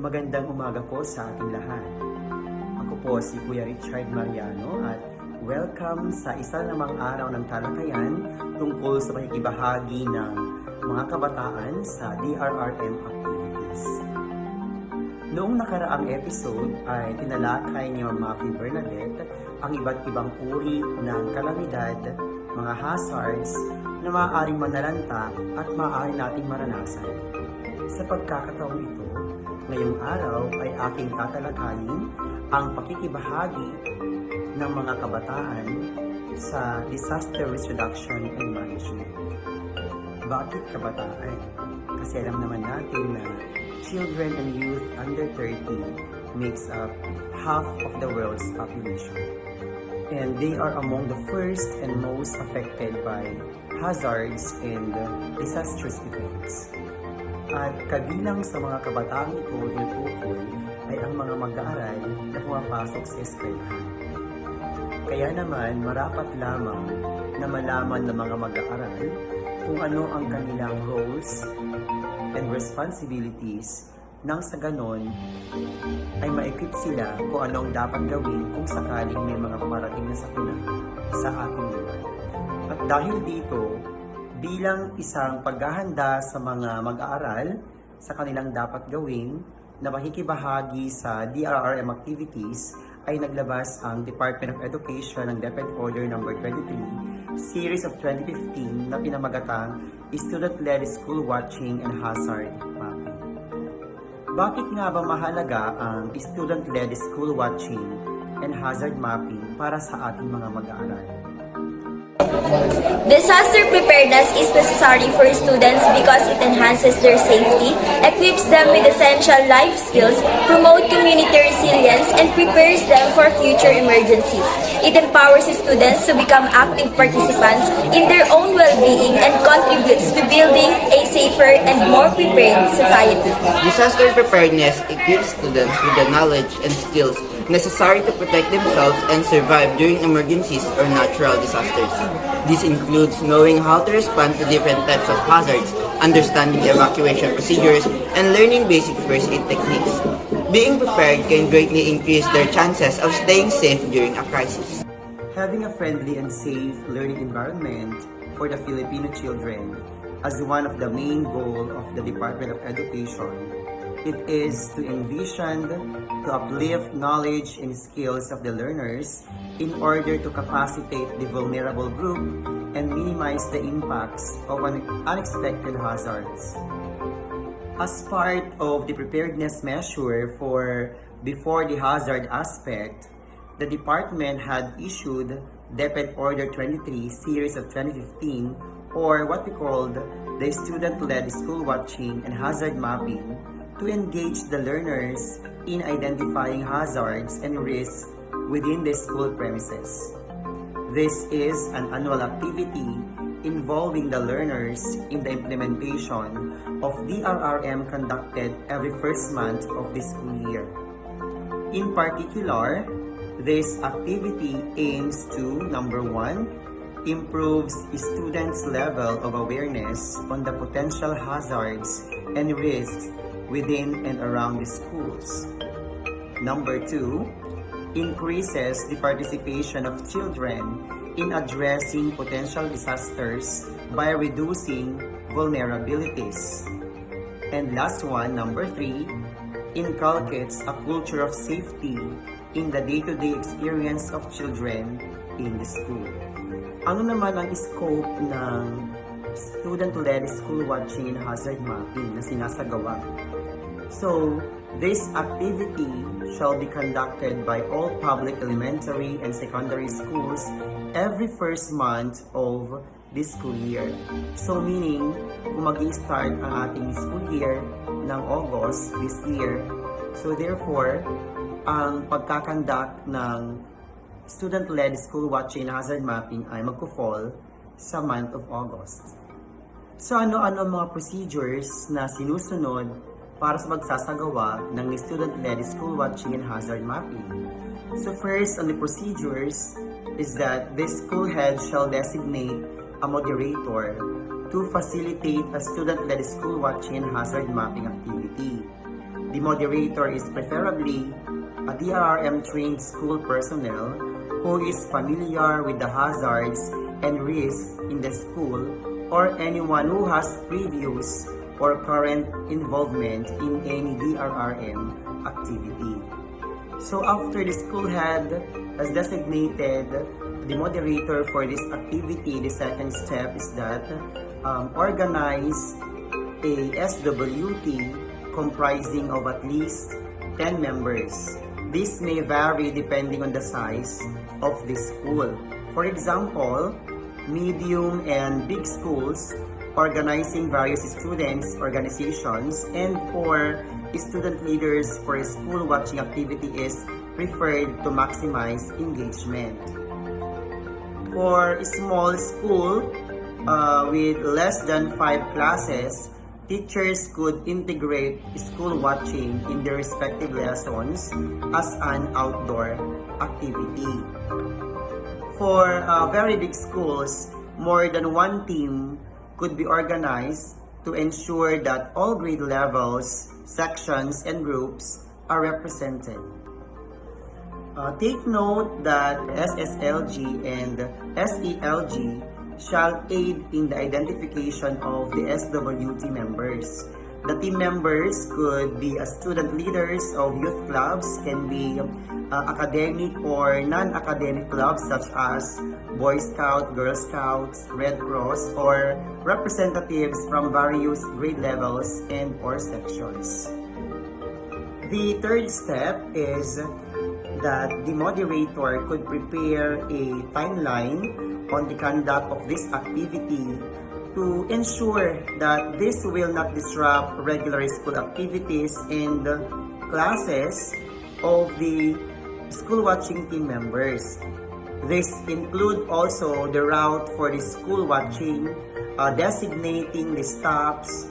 Magandang umaga po sa ating lahat. Ako po si Kuya Richard Mariano at welcome sa isa namang araw ng talakayan tungkol sa pakikibahagi ng mga kabataan sa DRRM activities. Noong nakaraang episode ay tinalakay ni Ma'am Bernadette ang iba't ibang uri ng kalamidad, mga hazards na maaaring manalanta at maaari nating maranasan. Sa pagkakataong ito, ngayong araw ay aking tatalakayin ang pakikibahagi ng mga kabataan sa disaster risk reduction and management. Bakit kabataan? Kasi alam naman natin na children and youth under 30 makes up half of the world's population. And they are among the first and most affected by hazards and disastrous events. At kabilang sa mga kabataang ito tinutukoy ay ang mga mag-aaral na pumapasok sa eskwelahan. Kaya naman marapat lamang na malaman ng mga mag-aaral kung ano ang kanilang roles and responsibilities nang sa ganon ay ma-equip sila kung ano ang dapat gawin kung sakaling may mga pamarating na sakuna sa ating buhay. At dahil dito, bilang isang paghahanda sa mga mag-aaral sa kanilang dapat gawin na makikibahagi sa DRRM activities, ay naglabas ang Department of Education ng DepEd Order No. 23, Series of 2015 na pinamagatang Student-Led School Watching and Hazard Mapping. Bakit nga ba mahalaga ang Student-Led School Watching and Hazard Mapping para sa ating mga mag-aaral? Disaster preparedness is necessary for students because it enhances their safety, equips them with essential life skills, promotes community resilience, and prepares them for future emergencies. It empowers students to become active participants in their own well-being and contributes to building a safer and more prepared society. Disaster preparedness equips students with the knowledge and skills necessary to protect themselves and survive during emergencies or natural disasters. This includes knowing how to respond to different types of hazards, understanding evacuation procedures, and learning basic first aid techniques. Being prepared can greatly increase their chances of staying safe during a crisis. Having a friendly and safe learning environment for the Filipino children as one of the main goals of the Department of Education, it is to envision, to uplift knowledge and skills of the learners in order to capacitate the vulnerable group and minimize the impacts of unexpected hazards. As part of the preparedness measure for before the hazard aspect, the department had issued DepEd Order 23 Series of 2015, or what we called the Student-Led School Watching and Hazard Mapping, to engage the learners in identifying hazards and risks within the school premises. This is an annual activity involving the learners in the implementation of DRRM conducted every first month of the school year. In particular, this activity aims to, number 1, improves students' level of awareness on the potential hazards and risks within and around the schools. Number 2, increases the participation of children in addressing potential disasters by reducing vulnerabilities. And last one, number 3, inculcates a culture of safety in the day-to-day experience of children in the school. Ano naman ang scope ng Student-Led School Watching and Hazard Mapping na sinasagawa? So, this activity shall be conducted by all public elementary and secondary schools every first month of this school year. So, meaning, kung mag-i-start ang ating school year ng August this year, so therefore, ang pagkakandak ng Student-Led School Watching and Hazard Mapping ay magko-fall sa month of August. So, ano-ano ang mga procedures na sinusunod para sa magsasagawa ng Student-Led School Watching and Hazard Mapping? So first on the procedures is that the school head shall designate a moderator to facilitate a student-led school watching and hazard mapping activity. the moderator is preferably a DRRM-trained school personnel who is familiar with the hazards and risks in the school, or anyone who has previous or current involvement in any DRRM activity. So after the school head has designated the moderator for this activity, the second step is that organize a SWT comprising of at least 10 members. This may vary depending on the size of the school. For example, medium and big schools organizing various students, organizations, and or student leaders for a school watching activity is preferred to maximize engagement. For a small school with less than 5 classes, teachers could integrate school watching in their respective lessons as an outdoor activity. For very big schools, more than one team could be organized to ensure that all grade levels, sections, and groups are represented. Take note that SSLG and SELG shall aid in the identification of the SWT members. The team members could be student leaders of youth clubs, can be academic or non-academic clubs such as Boy Scout, Girl Scouts, Red Cross, or representatives from various grade levels and or sections. The third step is that the moderator could prepare a timeline on the conduct of this activity to ensure that this will not disrupt regular school activities and classes of the school watching team members. This include also the route for the school watching, designating the stops,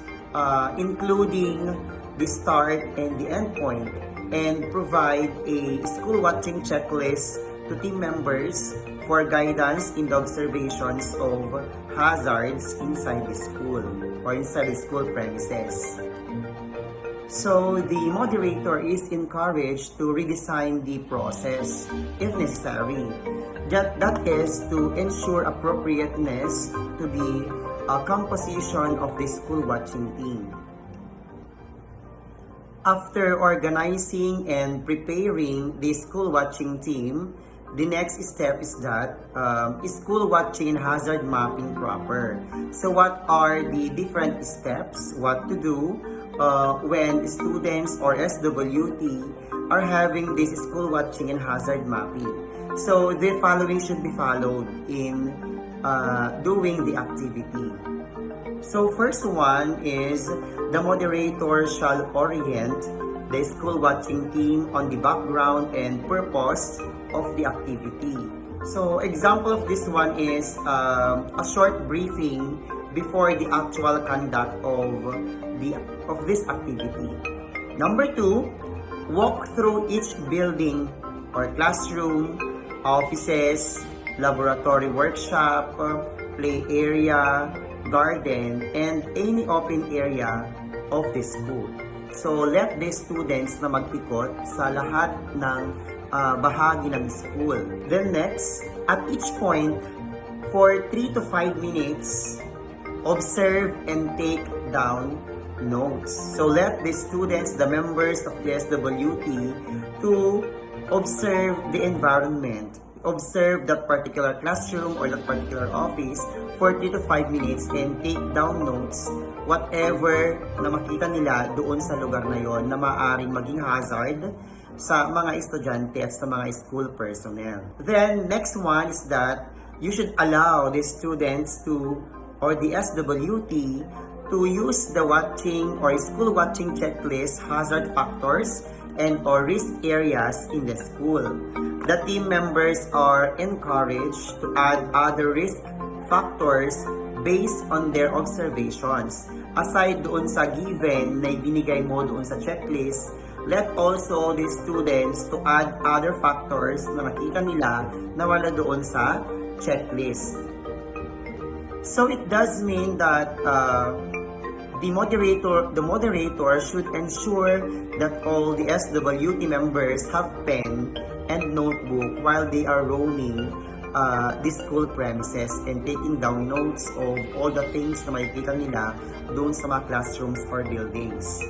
including the start and the end point, and provide a school watching checklist to team members for guidance in the observations of hazards inside the school or inside the school premises. So the moderator is encouraged to redesign the process if necessary. That is to ensure appropriateness to the composition of the school watching team. After organizing and preparing the school watching team, the next step is that school watching and hazard mapping proper. So what are the different steps, what to do when students or SWT are having this school watching and hazard mapping? So the following should be followed in doing the activity. So first one is the moderator shall orient the school watching team on the background and purpose of the activity. So example of this one is a short briefing before the actual conduct of this activity. Number 2, walk through each building or classroom, offices, laboratory workshop, play area, garden, and any open area of the school. So let the students na mag-ikot sa lahat ng bahagi ng school. Then next, at each point, for 3 to 5 minutes, observe and take down notes. So let the students, the members of the SWT, to observe the environment, observe that particular classroom or that particular office for 3 to 5 minutes and take down notes whatever na makita nila doon sa lugar na yon na maaaring maging hazard sa mga estudyante at sa mga school personnel. Then next one is that you should allow the students to or the SWT to use the watching or school watching checklist hazard factors and or risk areas in the school. The team members are encouraged to add other risk factors based on their observations. Aside doon sa given na ibinigay mo doon sa checklist, let also the students to add other factors na nakita nila na wala doon sa checklist. So it does mean that the moderator should ensure that all the SWT members have pen and notebook while they are roaming the school premises and taking down notes of all the things na makikita nila doon sa mga classrooms or buildings.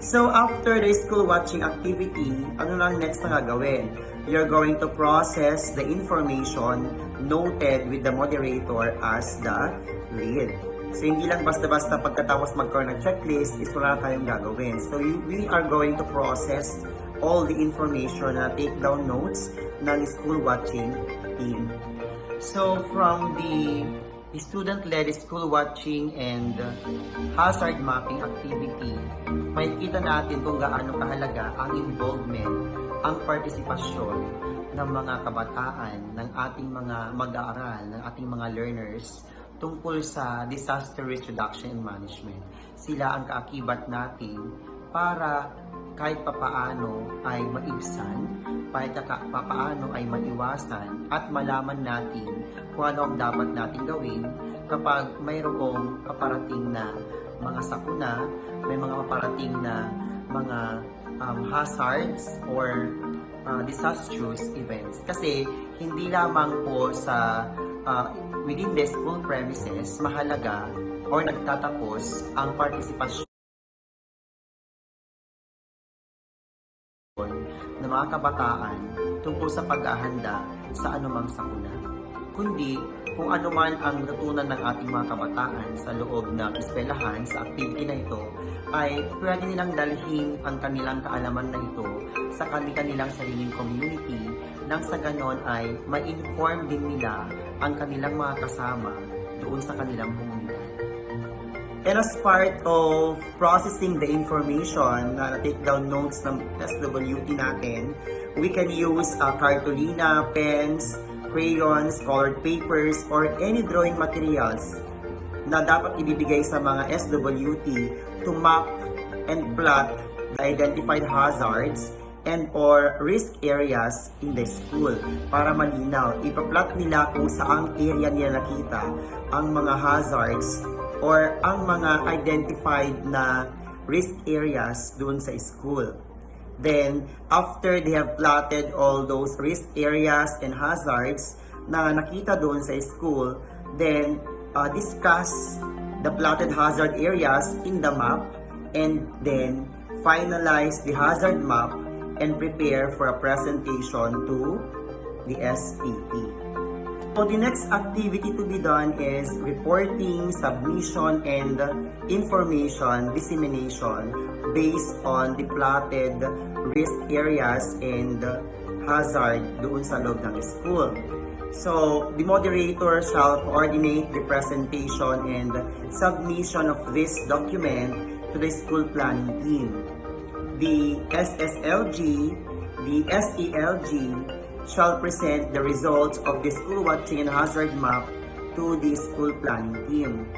So after the school watching activity, ano lang next na gagawin? You're going to process the information noted with the moderator as the lead. So hindi lang basta-basta pagkatapos magkaroon ng checklist is wala tayong gagawin. So we are going to process all the information na take down notes ng school watching team. So from the student-led school watching and hazard mapping activity, makikita natin kung gaano kahalaga ang involvement, ang partisipasyon ng mga kabataan, ng ating mga mag-aaral, ng ating mga learners tungkol sa disaster risk reduction and management. Sila ang kaakibat natin para kahit papaano ay maibsan, kahit papaano ay maiwasan at malaman natin kung ano ang dapat natin gawin kapag mayroong paparating na mga sakuna, may mga paparating na mga hazards or disastrous events. Kasi hindi lamang po sa within the school premises mahalaga or nagtatapos ang partisipasyon ng mga kabataan tungkol sa paghahanda sa anumang sakuna, kundi kung ano man ang natutunan ng ating mga kabataan sa loob ng eskwelahan sa activity na ito ay pwede nilang dalhin ang kanilang kaalaman na ito sa kanilang sariling community nang sa ganon ay ma-inform din nila ang kanilang mga kasama doon sa kanilang komunidad. And as part of processing the information na take down notes ng SWT natin, we can use cartolina, pens, crayons, colored papers, or any drawing materials na dapat ibibigay sa mga SWT to map and plot the identified hazards and or risk areas in the school. Para malinaw, ipa-plot nila kung saang area nila nakita ang mga hazards or ang mga identified na risk areas doon sa school. Then, after they have plotted all those risk areas and hazards na nakita doon sa school, then discuss the plotted hazard areas in the map and then finalize the hazard map and prepare for a presentation to the SPP. So the next activity to be done is reporting, submission, and information dissemination based on the plotted risk areas and hazard doon sa loob ng school. So the moderator shall coordinate the presentation and submission of this document to the school planning team. The SSLG, the SELG, shall present the results of the school watching and hazard map to the school planning team.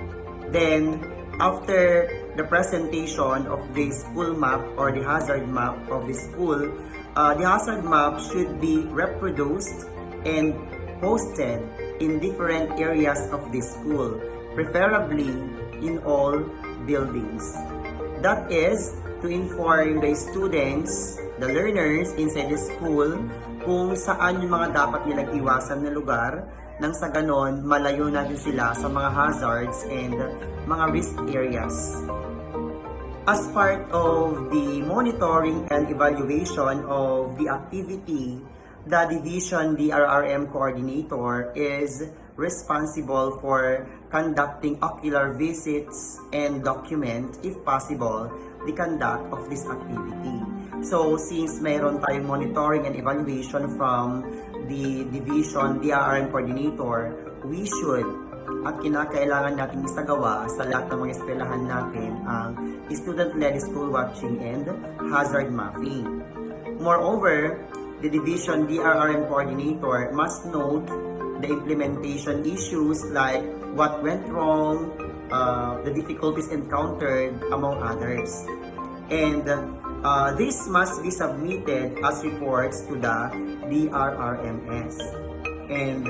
Then, after the presentation of the school map or the hazard map of the school, the hazard map should be reproduced and posted in different areas of the school, preferably in all buildings. That is, to inform the students, the learners inside the school, kung saan yung mga dapat nilang iwasan na lugar nang sa ganon malayo natin sila sa mga hazards and mga risk areas. As part of the monitoring and evaluation of the activity, the Division DRRM Coordinator is responsible for conducting ocular visits and document, if possible, the conduct of this activity. So, since mayroon tayong monitoring and evaluation from the Division DRRM Coordinator, we should at kinakailangan natin isagawa sa lahat ng mga eskwelahan natin ang student-led school watching and hazard mapping. Moreover, the Division DRRM Coordinator must note the implementation issues like what went wrong, the difficulties encountered, among others. And this must be submitted as reports to the DRRMS. And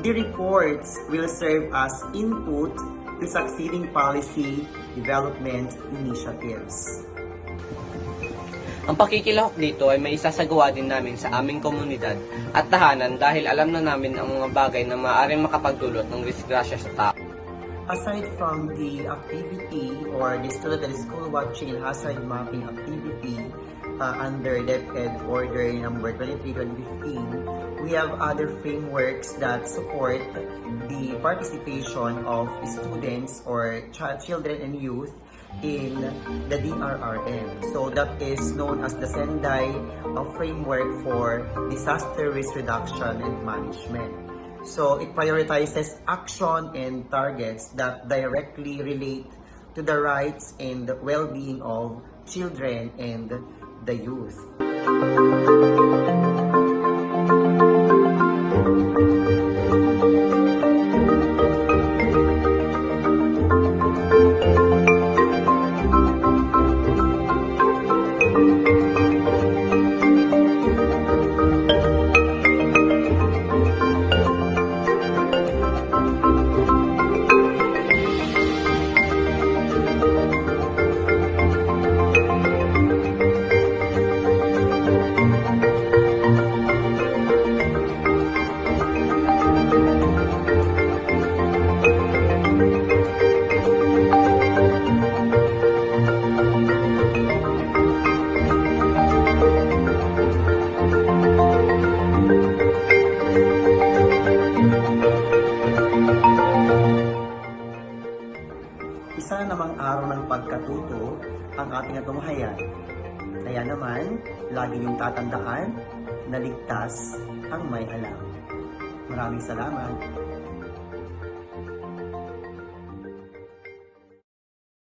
the reports will serve as input to succeeding policy development initiatives. Ang pakikilahok dito ay may isasagawa din namin sa aming komunidad at tahanan dahil alam na namin ang mga bagay na maaaring makapagdulot ng disgrasya sa tao. Aside from the activity or the student and school watching and hazard mapping activity under DepEd Order number 23-2015, we have other frameworks that support the participation of students or children and youth in the DRRM. So that is known as the Sendai Framework for Disaster Risk Reduction and Management. So it prioritizes action and targets that directly relate to the rights and well-being of children and the youth. Isa namang araw ng pagkatuto ang ating atunghayan. Kaya naman, lagi niyong tatandaan na ligtas ang may alam. Maraming salamat.